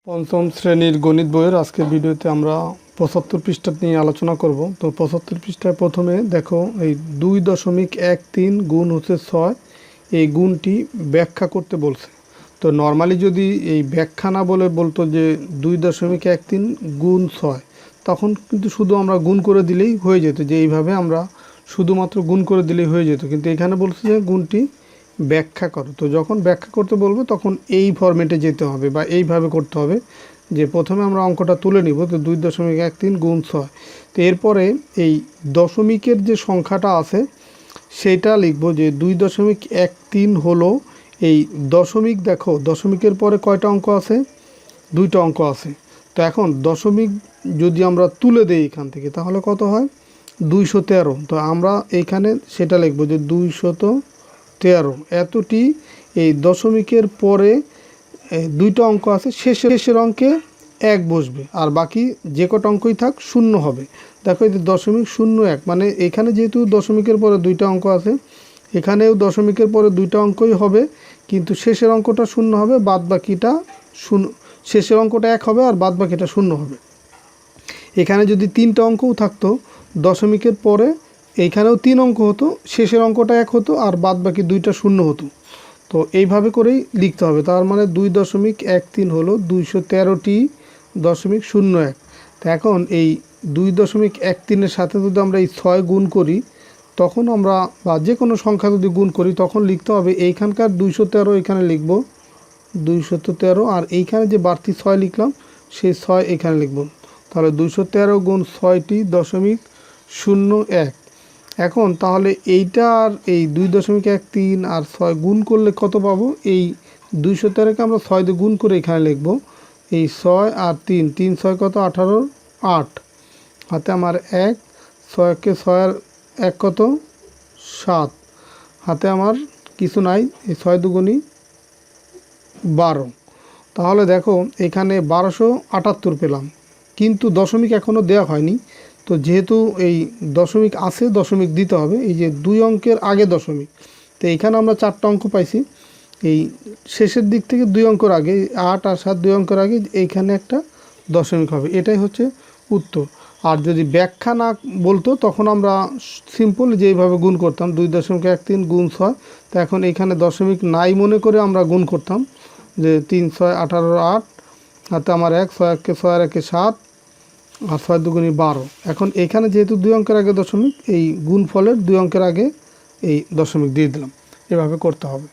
পঞ্চম শ্রেণীর গণিত বইয়ের আজকের ভিডিওতে আমরা 75 পৃষ্ঠা নিয়ে আলোচনা করব। তো 75 পৃষ্ঠায় প্রথমে দেখো এই 2.13 গুণ হচ্ছে 6, এই গুণটি ব্যাখ্যা করতে বলছে। তো নর্মালি যদি এই ব্যাখ্যা না বলে বলতো যে 2.13 গুণ 6, তখন কিন্তু শুধু আমরা গুণ করে দিলেই হয়ে যেত, যে এইভাবে আমরা শুধুমাত্র গুণ করে দিলেই হয়ে যেত। কিন্তু এখানে বলছে যে গুণটি ব্যাখ্যা করো। তো যখন ব্যাখ্যা করতে বলবো তখন এই ফরম্যাটে যেতে হবে বা এইভাবে করতে হবে, যে প্রথমে আমরা অঙ্কটা তুলে নিব। তো 2.13 গুণ 6, তো এরপরে এই দশমিকের যে সংখ্যাটা আছে সেটা লিখব, যে 2.13 হলো এই দশমিক। দেখো দশমিকের পরে কয়টা অঙ্ক আছে? দুইটা অঙ্ক আছে। তো এখন দশমিক যদি আমরা তুলে দেই এখান থেকে, তাহলে কত হয়? 213। তো আমরা এইখানে সেটা লিখব যে 213 এতটি এই দশমিকের পরে দুইটা অঙ্ক আছে, শেষের অঙ্কে 1 বসবে, আর বাকি যে কটা অঙ্কই থাক শূন্য হবে। দেখো এই যে 0.01, মানে এখানে যেহেতু দশমিকের পরে দুইটা অঙ্ক আছে, এখানেও দশমিকের পরে দুইটা অঙ্কই হবে, কিন্তু শেষের অঙ্কটা শূন্য হবে, বাদ বাকিটা শূন্য। শেষের অঙ্কটা 1 হবে আর বাদ বাকিটা শূন্য হবে। এখানে যদি তিনটা অঙ্কও থাকতো দশমিকের পরে, এইখানেও 3 অঙ্ক হতো, শেষের অঙ্কটা 1 হতো আর বাদ বাকি দুইটা শূন্য হতো। তো এইভাবে করেই লিখতে হবে। তার মানে 2.13 হলো 213.01। তো এখন এই 2.13-এর সাথে যদি আমরা এই 6 গুণ করি, তখন আমরা বা যে কোনো সংখ্যা যদি গুণ করি তখন লিখতে হবে এইখানকার 213 এখানে লিখব 213, আর এইখানে যে বাড়তি 6 লিখলাম সেই 6 এখানে লিখব। তাহলে 213 গুণ 6টি 0.01। এখন তাহলে এইটা আর এই 2.13 আর 6 গুণ করলে কত পাবো? এই 213কে আমরা 6 দিয়ে গুণ করে এখানে লিখব। এই 6 আর 3, 3 6 কত? 18, 8 হাতে আমার 1, 6কে 6 আর 1 কত? 7 হাতে আমার কিছু নাই, এই 6 দুগুণী 12। তাহলে দেখো এখানে 1278 পেলাম, কিন্তু দশমিক এখনও দেওয়া হয়নি। তো যেহেতু এই দশমিক আছে, দশমিক দিতে হবে। এই যে 2 অঙ্কের আগে দশমিক, তো এইখানে আমরা 4টা অঙ্ক পাইছি। এই শেষের দিক থেকে 2 অঙ্কের আগে 8 আর 7, 2 অঙ্কের আগে এইখানে একটা দশমিক হবে। এটাই হচ্ছে উত্তর। আর যদি ব্যাখ্যা না বলতো তখন আমরা সিম্পল যেইভাবে গুণ করতাম 2.13 গুণ 6। তো এখন এখানে দশমিক নাই মনে করে আমরা গুণ করতাম, যে 3 6 18 8 হাতে আমার 1, 6 1কে 6 আর 1কে 7 আর 6 দুগুণী 12। এখন এখানে যেহেতু 2 অঙ্কের আগে দশমিক, এই গুণফলের 2 অঙ্কের আগে এই দশমিক দিয়ে দিলাম। এভাবে করতে হবে।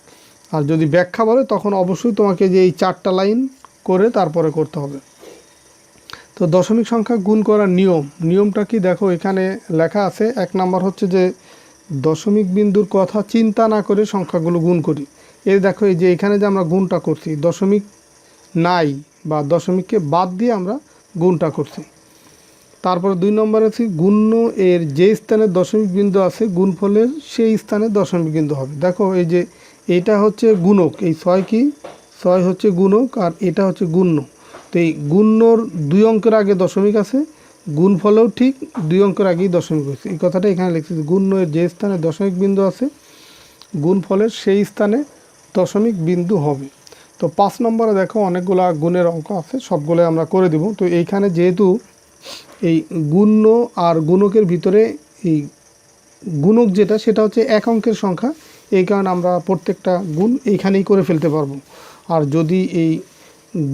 আর যদি ব্যাখ্যা বলে তখন অবশ্যই তোমাকে যে এই 4টা লাইন করে তারপরে করতে হবে। তো দশমিক সংখ্যা গুণ করার নিয়মটা কি? দেখো এখানে লেখা আছে। 1 নাম্বার হচ্ছে যে দশমিক বিন্দুর কথা চিন্তা না করে সংখ্যাগুলো গুণ করি। এই দেখো এই যে এখানে যে আমরা গুণটা করছি, দশমিক নাই বা দশমিককে বাদ দিয়ে আমরা গুণটা করছি। তারপরে 2 নম্বরে আছে গুণ্য এর যে স্থানে দশমিক বিন্দু আছে গুণফলের সেই স্থানে দশমিক বিন্দু হবে। দেখো এই যে এইটা হচ্ছে গুণক, এই 6 কি? 6 হচ্ছে গুণক আর এটা হচ্ছে গুণ্য। তো এই গুণ্যর 2 অঙ্কের আগে দশমিক আছে, গুণফলেও ঠিক 2 অঙ্কের আগেই দশমিক হয়েছে। এই কথাটা এখানে লিখছে, গুণ্য এর যে স্থানে দশমিক বিন্দু আছে গুণফলের সেই স্থানে দশমিক বিন্দু হবে। তো 5 নম্বরে দেখো অনেকগুলা গুণের অঙ্ক আছে, সবগুলো আমরা করে দিব। তো এইখানে যেহেতু এই গুণ্য আর গুণকের ভিতরে এই গুণক যেটা সেটা হচ্ছে 1 অঙ্কের সংখ্যা, এই কারণে আমরা প্রত্যেকটা গুণ এইখানেই করে ফেলতে পারবো। আর যদি এই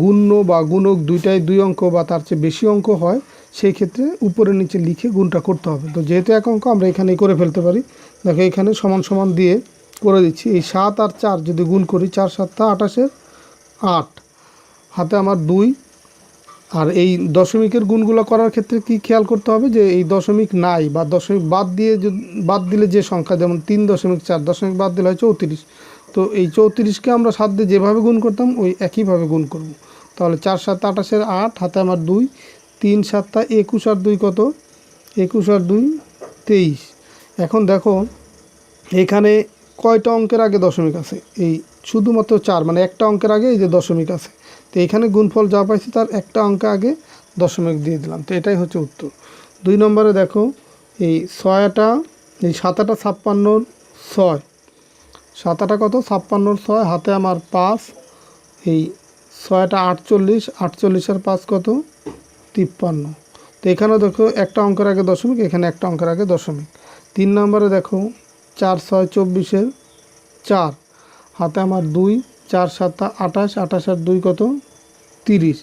গুণ্য বা গুণক দুইটাই 2 অঙ্ক বা তার চেয়ে বেশি অঙ্ক হয়, সেই ক্ষেত্রে উপরে নিচে লিখে গুণটা করতে হবে। তো যেহেতু 1 অঙ্ক আমরা এখানেই করে ফেলতে পারি। দেখো এখানে সমান সমান দিয়ে করে দিচ্ছি। এই 7 আর 4 যদি গুণ করি, 4 7 28-এর 8 হাতে আমার 2। আর এই দশমিকের গুণগুলো করার ক্ষেত্রে কি খেয়াল করতে হবে, যে এই দশমিক নাই বা দশমিক বাদ দিলে যে সংখ্যা, যেমন 3.4 দশমিক বাদ দিলে হয় 34। তো এই 34কে আমরা 7 দিয়ে যেভাবে গুণ করতাম ওই একইভাবে গুণ করব। তাহলে 4 7 28-এর 8 হাতে আমার 2, 3 7 21 আর 2 কত? 21 আর 2 23। এখন দেখো এখানে কয়টা অঙ্কের আগে দশমিক আছে? এই শুধুমাত্র 4, মানে একটা অঙ্কের আগে এই যে দশমিক আছে। তো এখানে গুণফল যা পাইছি তার একটা অঙ্ক আগে দশমিক দিয়ে দিলাম। তো এটাই হচ্ছে উত্তর। 2 নম্বরে দেখো এই 6টা, এই 7 56-র 6, 7 কত? 56-র 6 হাতে আমার 5, এই ছয়টা 48, 48 আর 5 কত 53। তো এখানেও দেখো একটা অঙ্কের আগে দশমিক, এখানে একটা অঙ্কের আগে দশমিক। 3 নম্বরে দেখো 4 6 24 4, হাতে আমার 2, 4 7 28, 28 আর 2 কত 30।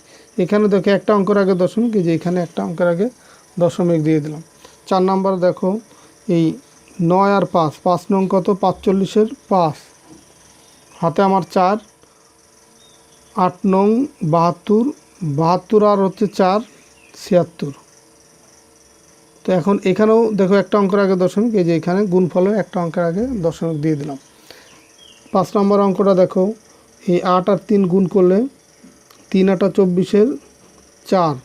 এখানে দেখো একটা অঙ্কের আগে দশমিক, এই যে এখানে একটা অঙ্কের আগে দশমিক দিয়ে দিলাম। 4 নম্বরে দেখো এই 9 আর 5, 5 নং কত 45 5, হাতে আমার 4, 8 নং 72, 72 আর হচ্ছে 4 76। তো এখন এখানেও দেখো একটা অঙ্কের আগে দশমিক, এই যে এখানে গুণফলে একটা অঙ্কের আগে দশমিক দিয়ে দিলাম। 5 নম্বর অঙ্কটা দেখো এই 8 আর 3 গুণ করলে 3 8 24 4,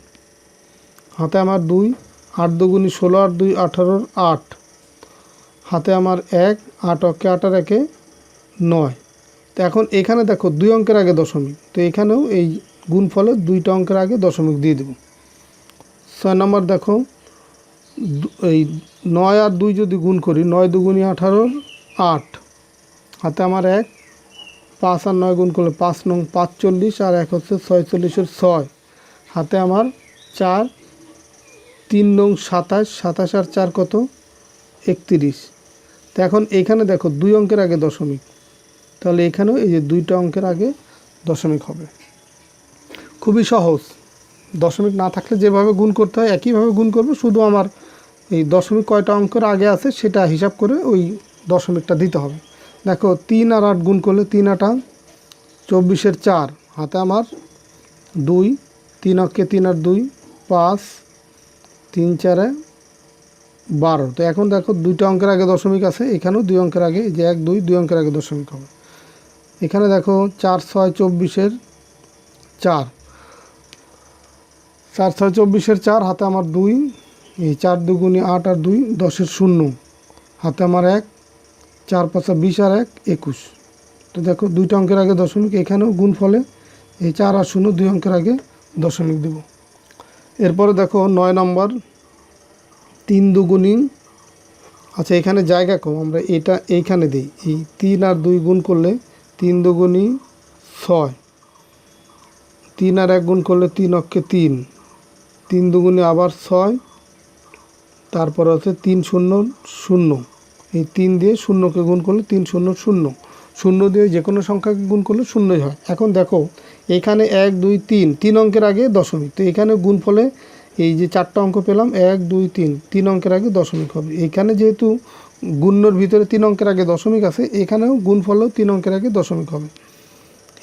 হাতে আমার 2, 8 2 16 আর 2 18 8, হাতে আমার 1, 8 অক্ষে 8 আর 1 9। তো এখন এখানে দেখো 2 অঙ্কের আগে দশমিক, তো এখানেও এই গুণফলে 2টা অঙ্কের আগে দশমিক দিয়ে দেব। 6 নম্বর দেখো এই 9 আর 2 যদি গুণ করি, 9 2 18 8, হাতে আমার 1, 5 আর 9 গুণ করলে 5 নং 45 আর 1 হচ্ছে 46 6, হাতে আমার 4, 3 নং 27, 27 আর 4 কত 31। তো এখন এখানে দেখো 2 অঙ্কের আগে দশমিক, তাহলে এখানেও এই যে 2টা অঙ্কের আগে দশমিক হবে। খুবই সহজ, দশমিক না থাকলে যেভাবে গুণ করতে হয় একইভাবে গুণ করবো, শুধু আমার এই দশমিক কয়টা অঙ্কের আগে আছে সেটা হিসাব করে ওই দশমিকটা দিতে হবে। দেখো 3 আর 8 গুণ করলে 3 8 24 4, হাতে আমার 2, 3 অক্ষে 3 আর 2 5, 3 4 12। তো এখন দেখো 2টা অঙ্কের আগে দশমিক আছে, এখানেও 2 অঙ্কের আগে, এই যে 1 2 2 অঙ্কের আগে দশমিক হবে। এখানে দেখো 4 6 24 4, 4 6 24 4, হাতে আমার 2, এই 4 2 8 আর 2 10 0, হাতে আমার 1, 4 5 20 আর 1 21। তো দেখো 2টা অঙ্কের আগে দশমিক, এখানেও গুণফলে এই 4 আর 0 2 অঙ্কের আগে দশমিক দেব। এরপরে দেখো 9 নম্বর 3 2 আচ্ছা এখানে জায়গা কম, আমরা এটা এইখানে দিই। এই 3 আর 2 গুণ করলে 3 2 6, 3 আর 1 গুণ করলে 3 অক্ষে 3, 3 2 আবার 6, তারপর হচ্ছে 3 0 0, এই 3 দিয়ে শূন্যকে গুণ করলে 3 0 0, 0 দিয়ে যে কোনো সংখ্যাকে গুণ করলে শূন্যই হয়। এখন দেখো এখানে 1 2 3 3 অঙ্কের আগে দশমিক, তো এখানে গুণফলে এই যে 4টা অঙ্ক পেলাম 1 2 3 3 অঙ্কের আগে দশমিক হবে। এখানে যেহেতু গুণ্যর ভিতরে 3 অঙ্কের আগে দশমিক আছে, এখানেও গুণফলেও 3 অঙ্কের আগে দশমিক হবে।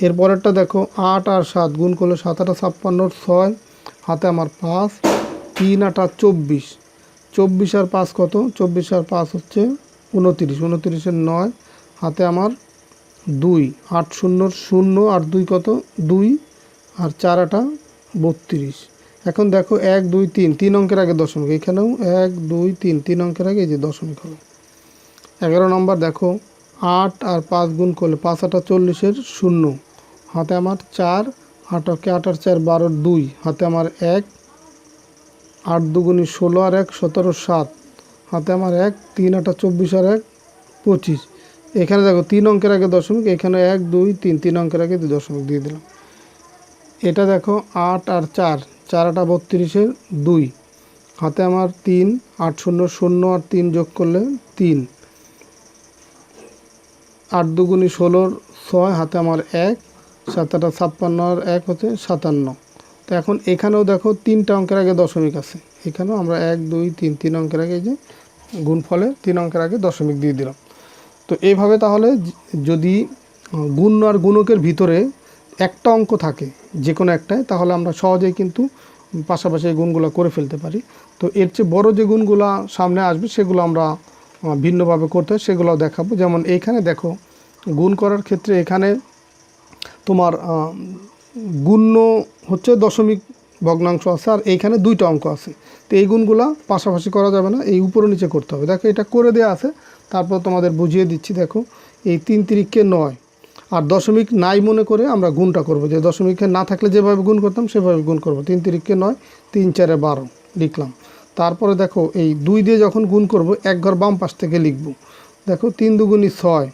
এরপরেরটা দেখো 8 আর 7 গুণ করলে 7 8 56 6, হাতে আমার 5, 3 8 আর 24, 24 আর 5 কত 24 আর 5 হচ্ছে 29, 29 এর 9, হাতে আমার 2, 8 0 0 আর 2 কত 2, আর 4 8 32। এখন দেখো 1 2 3 3 অঙ্কের আগে দশমিক, এখানেও 1 2 3 3 অঙ্কের আগে এই যে দশমিক হবে। 11 নম্বর দেখো 8 আর 5 গুণ করলে 5 8 40 0, হাতে আমার 4, 8 অক্ষে 8 আর 4 12 2, হাতে আমার 1, 8 2 16 আর 1 17 7, হাতে আমার 1, 3 8 24 আর 1 25। এখানে দেখো 3 অঙ্কের আগে দশমিক, এখানে 1 2 3 3 অঙ্কের আগে দশমিক দিয়ে দিলাম। এটা দেখো 8 আর 4, 4 8 32 2, হাতে আমার 3, 8 0 0 আর 3 যোগ করলে 3, 8 2 16 6, হাতে আমার 1, 7 8 56 আর 1 হচ্ছে 57। তো এখন এখানেও দেখো 3টা অঙ্কের আগে দশমিক আছে, এখানেও আমরা 1 2 3 3 অঙ্কের আগে যে গুণফলে 3 অঙ্কের আগে দশমিক দিয়ে দিলাম। তো এইভাবে তাহলে যদি গুণ আর গুণকের ভিতরে একটা অঙ্ক থাকে যে কোনো একটাই, তাহলে আমরা সহজেই কিন্তু পাশাপাশি এই গুণগুলো করে ফেলতে পারি। তো এর চেয়ে বড় যে গুণগুলো সামনে আসবে সেগুলো আমরা ভিন্নভাবে করতে হয়, সেগুলো দেখাবো। যেমন এইখানে দেখো গুণ করার ক্ষেত্রে এখানে তোমার গুণ্য হচ্ছে দশমিক ভগ্নাংশ আছে, আর এইখানে 2টা অঙ্ক আছে। তো এই গুণগুলো পাশাপাশি করা যাবে না, এই উপরে নিচে করতে হবে। দেখো এটা করে দেওয়া আছে, তারপর তোমাদের বুঝিয়ে দিচ্ছি। দেখো এই 3 3 9, আর দশমিক নাই মনে করে আমরা গুণটা করব, যে দশমিকে না থাকলে যেভাবে গুণ করতাম সেভাবে গুণ করব। 3 3 9, 3 4 12 লিখলাম। তারপরে দেখো এই 2 দিয়ে যখন গুণ করব এক ঘর বাম পাশ থেকে লিখব। দেখো 3 2 6,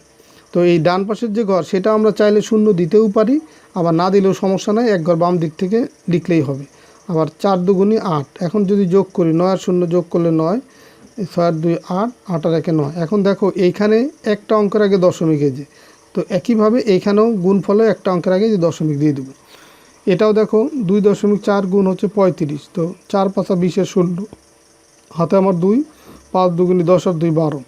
তো তো এই ডান পাশের যে ঘর সেটা আমরা চাইলে শূন্য দিতেও পারি, আবার না দিলেও সমস্যা নাই, এক ঘর বাম দিক থেকে লিখলেই হবে। আবার 4 দুগুণী 8। এখন যদি যোগ করি 9 আর 0 যোগ করলে 9, 6 আর 2 8, 8 আর 1 9। এখন দেখো এইখানে একটা অঙ্কের আগে দশমিক এসেছে, তো একইভাবে এইখানেও গুণফলে একটা অঙ্কের আগে যে দশমিক দিয়ে দেবো। এটাও দেখো 2.4 গুণ হচ্ছে 35, তো 4 5 20 শূন্য, হাতে আমার 2, 5 দুগুণী 10 আর 2 12।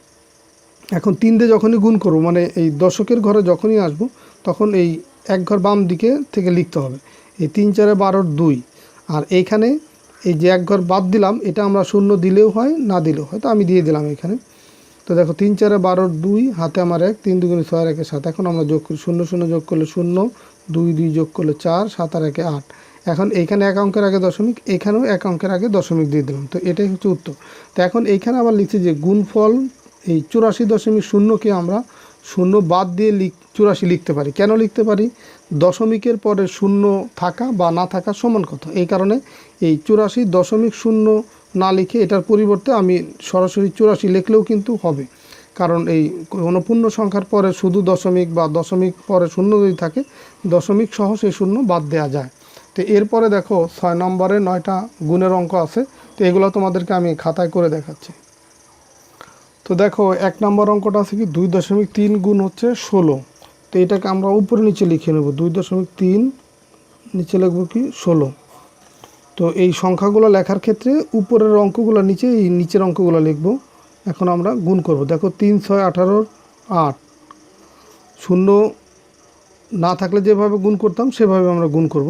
এখন 3 দিয়ে যখনই গুণ করবো, মানে এই দশকের ঘরে যখনই আসবো, তখন এই এক ঘর বাম দিকে থেকে লিখতে হবে এই 3 4 12 2। আর এইখানে এই যে এক ঘর বাদ দিলাম, এটা আমরা শূন্য দিলেও হয় না দিলেও হয়, তো আমি দিয়ে দিলাম এখানে। তো দেখো 3 4 12 2, হাতে আমার 1, 3 দুগুণী 6 আর 1 7। এখন আমরা যোগ করি, 0 0 যোগ করলে 0, 2 2 যোগ করলে 4, 7 আর 1 8। এখন এইখানে এক অঙ্কের আগে দশমিক, এখানেও এক অঙ্কের আগে দশমিক দিয়ে দিলাম, তো এটাই হচ্ছে উত্তর। তো এখন এইখানে আবার লিখছি যে গুণফল এই 84.0কে আমরা শূন্য বাদ দিয়ে 84 লিখতে পারি। কেন লিখতে পারি? দশমিকের পরে শূন্য থাকা বা না থাকা সমান কথা, এই কারণে এই 84.0 না লিখে এটার পরিবর্তে আমি সরাসরি 84 লিখলেও কিন্তু হবে। কারণ এই কোনো পূর্ণ সংখ্যার পরে শুধু দশমিক বা দশমিক পরে শূন্য যদি থাকে, দশমিক সহ সেই শূন্য বাদ দেওয়া যায়। তো এরপরে দেখো 6 নম্বরে 9টা গুণের অঙ্ক আছে, তো এগুলো তোমাদেরকে আমি খাতায় করে দেখাচ্ছি। তো দেখো 1 নম্বর অঙ্কটা আছে কি 2.3 গুণ হচ্ছে 16। তো এটাকে আমরা উপরে নিচে লিখে নেব, 2.3 নিচে লিখব কি 16। তো এই সংখ্যাগুলো লেখার ক্ষেত্রে উপরের অঙ্কগুলো নিচে, এই নিচের অঙ্কগুলো লিখব। এখন আমরা গুণ করব। দেখো 3 6 18 8, শূন্য না থাকলে যেভাবে গুণ করতাম সেভাবে আমরা গুণ করব।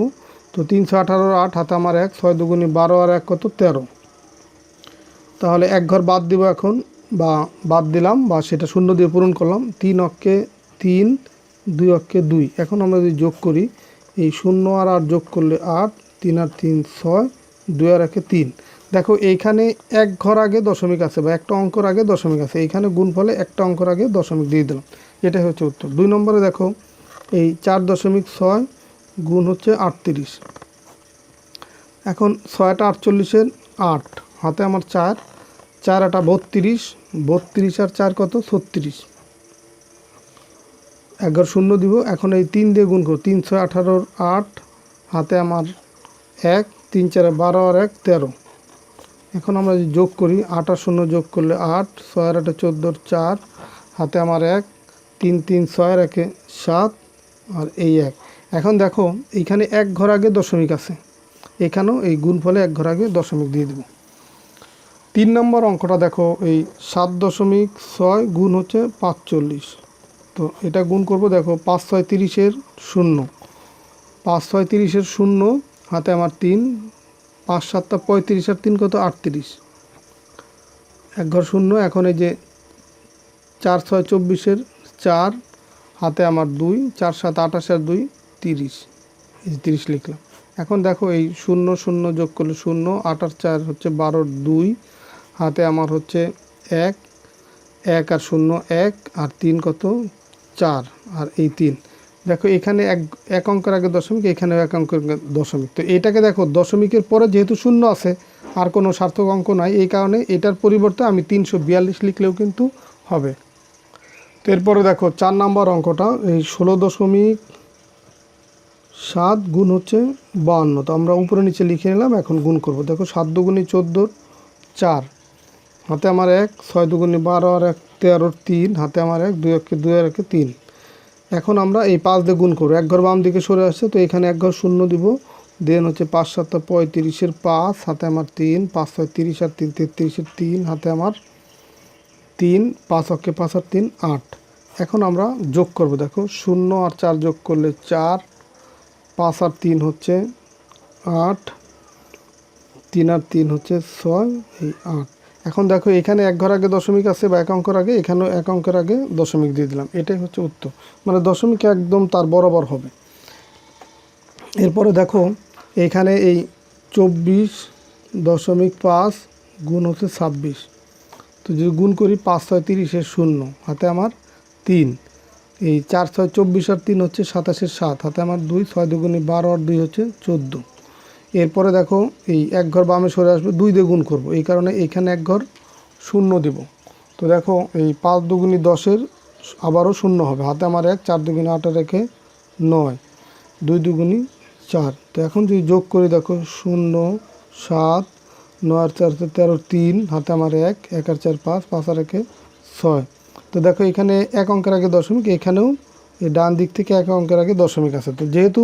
তো 3 6 18 8, হাতে আমার 1, 6 দুগুণী 12 আর 1 কত 13। তাহলে এক ঘর বাদ দিব এখন, বা বাদ দিলাম, বা সেটা শূন্য দিয়ে পূরণ করলাম। 3 অক্ষে 3, 2 অক্ষে 2। এখন আমরা যদি যোগ করি, এই 0 আর 8 যোগ করলে 8, 3 আর 3 6, 2 আর 1 3। দেখো এইখানে এক ঘর আগে দশমিক আছে বা একটা অঙ্কর আগে দশমিক আছে, এইখানে গুণফলে একটা অঙ্কর আগে দশমিক দিয়ে দিলাম, এটাই হচ্ছে উত্তর। 2 নম্বরে দেখো এই 4.6 গুণ হচ্ছে 38। এখন 6টা 48-এর 8, হাতে আমার 4, 4 8 32, 32 আর 4 কত 36। এক ঘর শূন্য দিব। এখন এই 3 দিয়ে গুণ করব, 3 6 18 8, হাতে আমার 1, 3 4 12 আর 1 13। এখন আমরা যদি যোগ করি, 8 আর 0 যোগ করলে 8, 6 আর 8 14 4, হাতে আমার 1, 3 3 6 আর 1 7 আর এই 1। এখন দেখো এইখানে এক ঘর আগে দশমিক আছে, এখানেও এই গুণফলে এক ঘর আগে দশমিক দিয়ে দেব। 3 নম্বর অঙ্কটা দেখো এই 7.6 গুণ হচ্ছে 45। তো এটা গুণ করব। দেখো 5 6 30-এর 0, 5 6 30-এর 0, হাতে আমার 3, 5 7 35 আর 3 কত 38, এক ঘর শূন্য। এখন এই যে 4 6 24-এর 4, হাতে আমার 2, 4 7 28 আর 2 30, এই 30 লিখলাম। এখন দেখো এই 0 0 যোগ করলে 0, 8 আর 4 হচ্ছে 12 2, হাতে আমার হচ্ছে 1, 1 আর 0 1 আর 3 কত 4 আর এই 3। দেখো এখানে এক অঙ্কের আগে দশমিক, এখানেও এক অঙ্কের দশমিক। তো এটাকে দেখো দশমিকের পরে যেহেতু শূন্য আছে, আর কোনো সার্থক অঙ্ক নাই, এই কারণে এটার পরিবর্তে আমি 342 লিখলেও কিন্তু হবে। তো এরপরে দেখো 4 নম্বর অঙ্কটা এই 16.7 গুণ হচ্ছে 52। তো আমরা উপরে নিচে লিখে নিলাম, এখন গুণ করব। দেখো 7 দুগুণী 14 4, হাতে আমার 1, 6 দুগুণী 12 আর 1 13 3, হাতে আমার 1, 2 অক্ষে 2 আর 1 3। এখন আমরা এই 5 দিয়ে গুণ করব। এক ঘর বাম দিকে সরে আসছে, তো এখানে এক ঘর শূন্য দিব। দেন হচ্ছে 5 7 35-এর 5, হাতে আমার 3, 5 6 30 আর 3 33-এর 3, হাতে আমার 3, 5 অক্ষে 5 আর 3 8। এখন আমরা যোগ করব। দেখো 0 আর 4 যোগ করলে 4, 5 আর 3 হচ্ছে 8, 3 আর 3 হচ্ছে 6, এই 8। এখন দেখো এখানে এক ঘর আগে দশমিক আছে বা এক অঙ্কের আগে, এখানেও এক অঙ্কের আগে দশমিক দিয়ে দিলাম, এটাই হচ্ছে উত্তর। মানে দশমিক একদম তার বরাবর হবে। এরপরে দেখো এখানে এই 24.5 গুণ হচ্ছে 26। তো যদি গুণ করি 5 6 30-এর 0, হাতে আমার 3, এই 4 6 24 আর 3 হচ্ছে 27-এর 7, হাতে আমার 2, 6 দুগুণী 12 আর 2 হচ্ছে 14। এরপরে দেখো এই এক ঘর বামে সরে আসবে, 2 দিয়ে গুণ করব, এই কারণে এখানে এক ঘর শূন্য দেব। তো দেখো এই 5 দুগুণী 10-এর আবারও শূন্য হবে, হাতে আমার 1, 4 দুগুণে 8 রেখে 9, 2 দুগুণি 4। তো এখন যদি যোগ করি দেখো 0, 7, 9 আর 4 13, 3, হাতে আমার 1, 1 আর 4 5, 5 আর 1 6। তো দেখো এখানে এক অঙ্কের আগে দশমিক, এখানেও এই ডান দিক থেকে এক অঙ্কের আগে দশমিক আছে। তো যেহেতু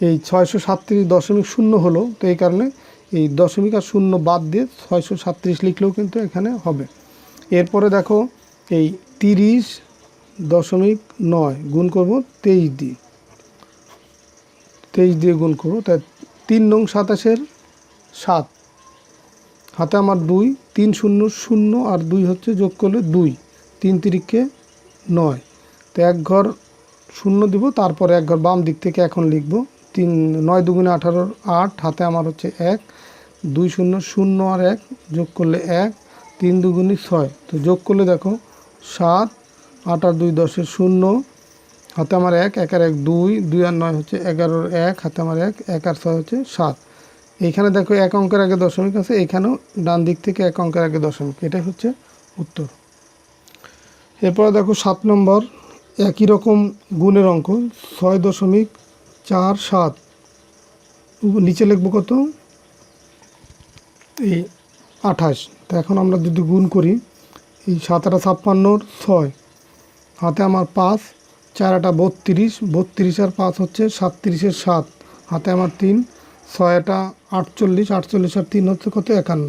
এই 637.0 হলো, তো এই কারণে এই দশমিক আর শূন্য বাদ দিয়ে 637 লিখলেও কিন্তু এখানে হবে। এরপরে দেখো এই 30.9 গুণ করব 23 দিয়ে, 23 দিয়ে গুণ করব। তাই 3 নং 27-এর 7, হাতে আমার 2, 3 0 0 আর 2 হচ্ছে যোগ করলে 2, 3 তিরিকে 9। তো এক ঘর শূন্য দিব, তারপরে এক ঘর বাম দিক থেকে এখন লিখব 3, 9 দুগুণে 18, 8, হাতে আমার হচ্ছে 1, 2 0 0 আর 1 যোগ করলে 1, 3 দুগুণি 6। তো যোগ করলে দেখো 7, 8 আর 2 10 0, হাতে আমার 1, 1 আর 1 2, 2 আর 9 হচ্ছে 11 1, হাতে আমার 1, 1 আর 6 হচ্ছে 7। এইখানে দেখো এক অঙ্কের আগে দশমিক আছে, এখানেও ডান দিক থেকে এক অঙ্কের আগে দশমিক, এটাই হচ্ছে উত্তর। এরপরে দেখো 7 নম্বর, একই রকম গুণের অঙ্ক 6.47, নিচে লিখবো কত, এই 28। তো এখন আমরা যদি গুণ করি, এই 7 8 56, 6, হাতে আমার 5, 4 8 32, 32 আর 5 হচ্ছে 37-এর 7, হাতে আমার 3, 6 8 48, 48 আর 3 হচ্ছে কত, 51।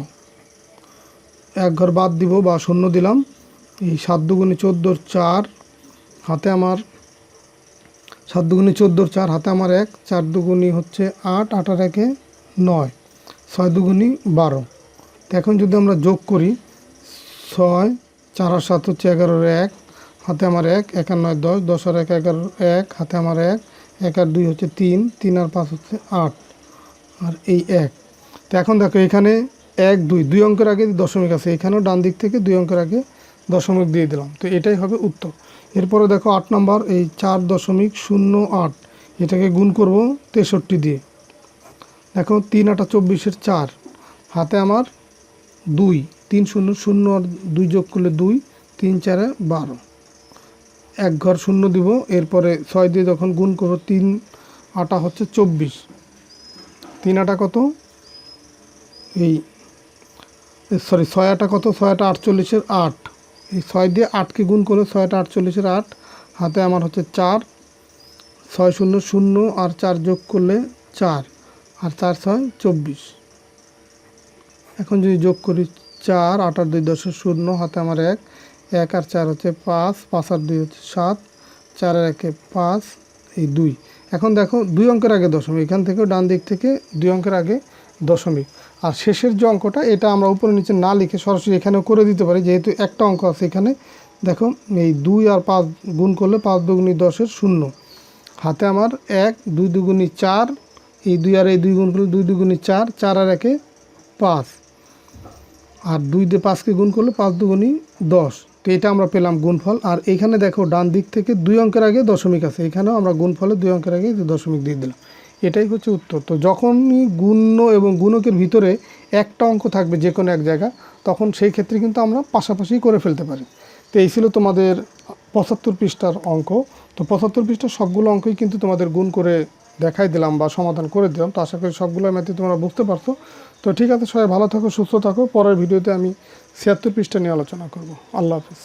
এক ঘর বাদ দিব বা শূন্য দিলাম। এই 7 দুগুণে 14, 4, হাতে আমার 7 দুগুণে 14, 4, হাতে আমার 1, 4 দুগুণি হচ্ছে 8, 8 আর 1 9, 6 দুগুণি 12। তো এখন যদি আমরা যোগ করি 6, 4 আর 7 হচ্ছে 11 1, হাতে আমার 1, 1 আর 9 10, 10 আর 1 11 1, হাতে আমার 1, 1 আর 2 হচ্ছে 3, 3 আর 5 হচ্ছে 8 আর এই 1। তো এখন দেখো এখানে 1 2, 2 অঙ্কের আগে দশমিক আছে, এখানেও ডান দিক থেকে 2 অঙ্কের আগে দশমিক দিয়ে দিলাম। তো এটাই হবে উত্তর। এরপরে দেখো 8 নম্বর, এই 4.08, এটাকে গুণ করব 63 দিয়ে। দেখো 3 8 24-এর 4, হাতে আমার 2, 3 0 0 আর 2 যোগ করলে 2, 3 4 12, এক ঘর শূন্য দিব। এরপরে 6 দিয়ে যখন গুণ করব, 3 8 হচ্ছে 24, 3 8 কত, এই সরি 6 8 কত, 6 8 48-এর 8, এই 6 দিয়ে 8কে গুণ করলে 6 8 48-এর 8, হাতে আমার হচ্ছে 4, 6 0 0 আর 4 যোগ করলে 4 আর 4 6 24। এখন যদি যোগ করি 4 8 আর 2 10 0, হাতে আমার 1, 1 আর 4 হচ্ছে 5, 5 আর 2 হচ্ছে 7, 4 আর 1 5, এই 2। এখন দেখো 2 অঙ্কের আগে দশমিক, এখান থেকেও ডান দিক থেকে 2 অঙ্কের আগে দশমিক। আর শেষের যে অঙ্কটা, এটা আমরা উপরে নিচে না লিখে সরাসরি এখানেও করে দিতে পারি, যেহেতু একটা অঙ্ক আছে এখানে। দেখো এই 2 আর 5 গুণ করলে 5 দুগুণি 10-এর 0, হাতে আমার 1, 2 দুগুণি 4, এই 2 আর এই 2 গুণ করলে 2 দুগুণি 4, 4 আর 1 5, আর 2 দিয়ে 5কে গুণ করলে 5 দুগুণি 10। তো এটা আমরা পেলাম গুণফল। আর এখানে দেখো ডান দিক থেকে 2 অঙ্কের আগে দশমিক আছে, এখানেও আমরা গুণফলে 2 অঙ্কের আগে দশমিক দিয়ে দিলাম, এটাই হচ্ছে উত্তর। তো যখনই গুণ্য এবং গুণকের ভিতরে একটা অঙ্ক থাকবে যে কোনো এক জায়গা, তখন সেই ক্ষেত্রে কিন্তু আমরা পাশাপাশি করে ফেলতে পারি। তো এই ছিল তোমাদের 75 পৃষ্ঠার অঙ্ক। তো 75 পৃষ্ঠার সবগুলো অঙ্কই কিন্তু তোমাদের গুণ করে দেখাই দিলাম বা সমাধান করে দিলাম। তো আশা করি সবগুলো ম্যাথে তোমরা বুঝতে পারছো। তো ঠিক আছে, সবাই ভালো থাকো, সুস্থ থাকো। পরের ভিডিওতে আমি 76 পৃষ্ঠা নিয়ে আলোচনা করব। আল্লাহ হাফিজ।